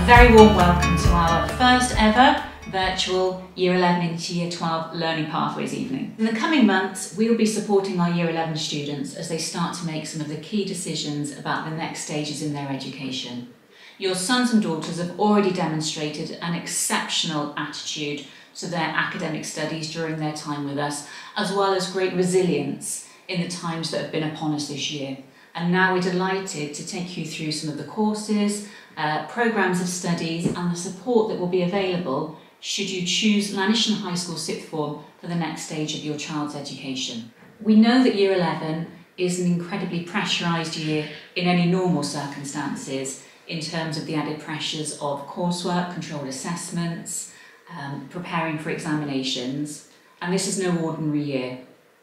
very warm welcome to our first ever virtual Year 11 into Year 12 Learning Pathways evening. In the coming months, we will be supporting our Year 11 students as they start to make some of the key decisions about the next stages in their education. Your sons and daughters have already demonstrated an exceptional attitude to their academic studies during their time with us, as well as great resilience in the times that have been upon us this year. And now we're delighted to take you through some of the courses, programmes of studies and the support that will be available should you choose Llanishen High School Sixth Form for the next stage of your child's education. We know that Year 11 is an incredibly pressurised year in any normal circumstances in terms of the added pressures of coursework, controlled assessments, preparing for examinations, and this is no ordinary year.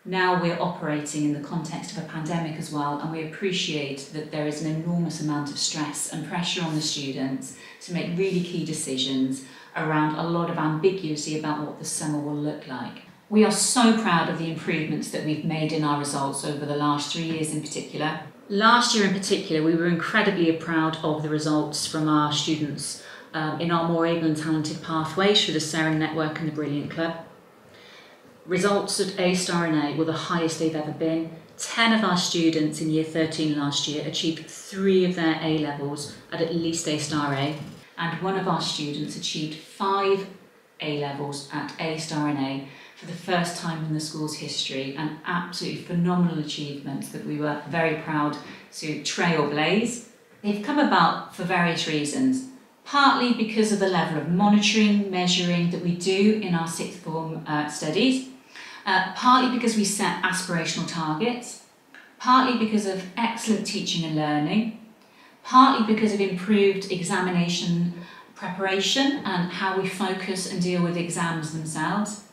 Now we're operating in the context of a pandemic as well, and we appreciate that there is an enormous amount of stress and pressure on the students to make really key decisions around a lot of ambiguity about what the summer will look like. We are so proud of the improvements that we've made in our results over the last 3 years in particular. Last year in particular, we were incredibly proud of the results from our students in our more able and talented pathways through the Seren Network and the Brilliant Club. Results at A Star and A were the highest they've ever been. 10 of our students in Year 13 last year achieved 3 of their A levels at least A Star A, and 1 of our students achieved 5 A levels at A Star and A for the first time in the school's history, an absolutely phenomenal achievement that we were very proud to trailblaze. They've come about for various reasons, partly because of the level of monitoring, measuring that we do in our sixth form studies, partly because we set aspirational targets, partly because of excellent teaching and learning, partly because of improved examination preparation and how we focus and deal with exams themselves,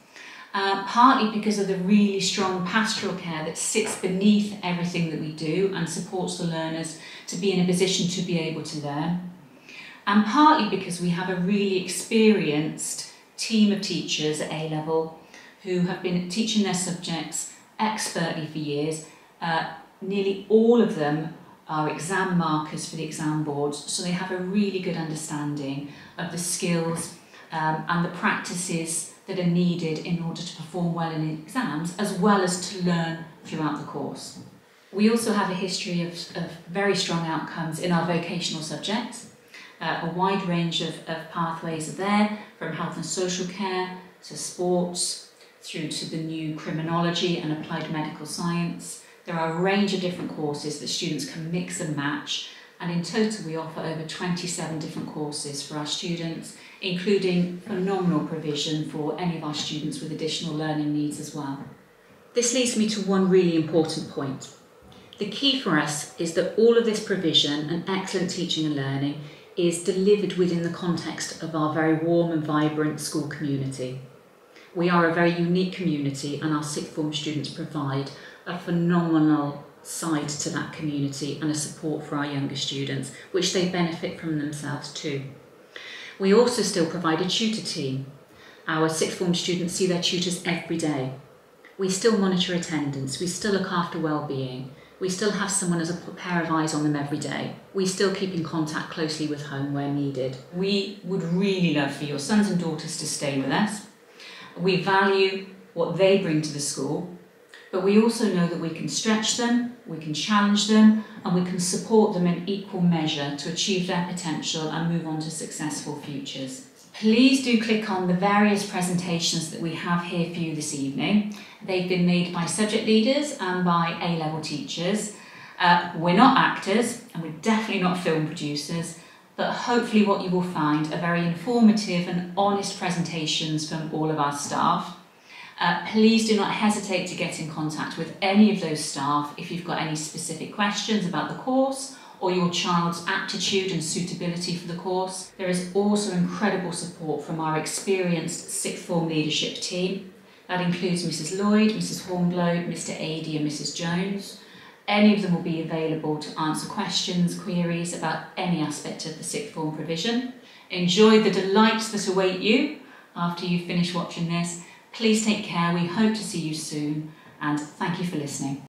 partly because of the really strong pastoral care that sits beneath everything that we do and supports the learners to be in a position to be able to learn, and partly because we have a really experienced team of teachers at A level who have been teaching their subjects expertly for years. Nearly all of them are exam markers for the exam boards, so they have a really good understanding of the skills and the practices that are needed in order to perform well in exams, as well as to learn throughout the course. We also have a history of very strong outcomes in our vocational subjects. A wide range of pathways are there, from health and social care to sports, through to the new criminology and applied medical science. There are a range of different courses that students can mix and match, and in total we offer over 27 different courses for our students, including phenomenal provision for any of our students with additional learning needs as well. This leads me to one really important point. The key for us is that all of this provision and excellent teaching and learning is delivered within the context of our very warm and vibrant school community. We are a very unique community, and our sixth form students provide a phenomenal side to that community and a support for our younger students, which they benefit from themselves too. We also still provide a tutor team. Our sixth form students see their tutors every day. We still monitor attendance, we still look after well-being, we still have someone as a pair of eyes on them every day. We still keep in contact closely with home where needed. We would really love for your sons and daughters to stay with us. We value what they bring to the school, but we also know that we can stretch them, we can challenge them, and we can support them in equal measure to achieve their potential and move on to successful futures. Please do click on the various presentations that we have here for you this evening. They've been made by subject leaders and by A-level teachers. We're not actors, and we're definitely not film producers, but hopefully what you will find are very informative and honest presentations from all of our staff. Please do not hesitate to get in contact with any of those staff if you've got any specific questions about the course or your child's aptitude and suitability for the course. There is also incredible support from our experienced sixth form leadership team. That includes Mrs. Lloyd, Mrs. Hornglow, Mr. Adey and Mrs. Jones. Any of them will be available to answer questions, queries about any aspect of the sixth form provision. Enjoy the delights that await you after you finish watching this. Please take care, we hope to see you soon, and thank you for listening.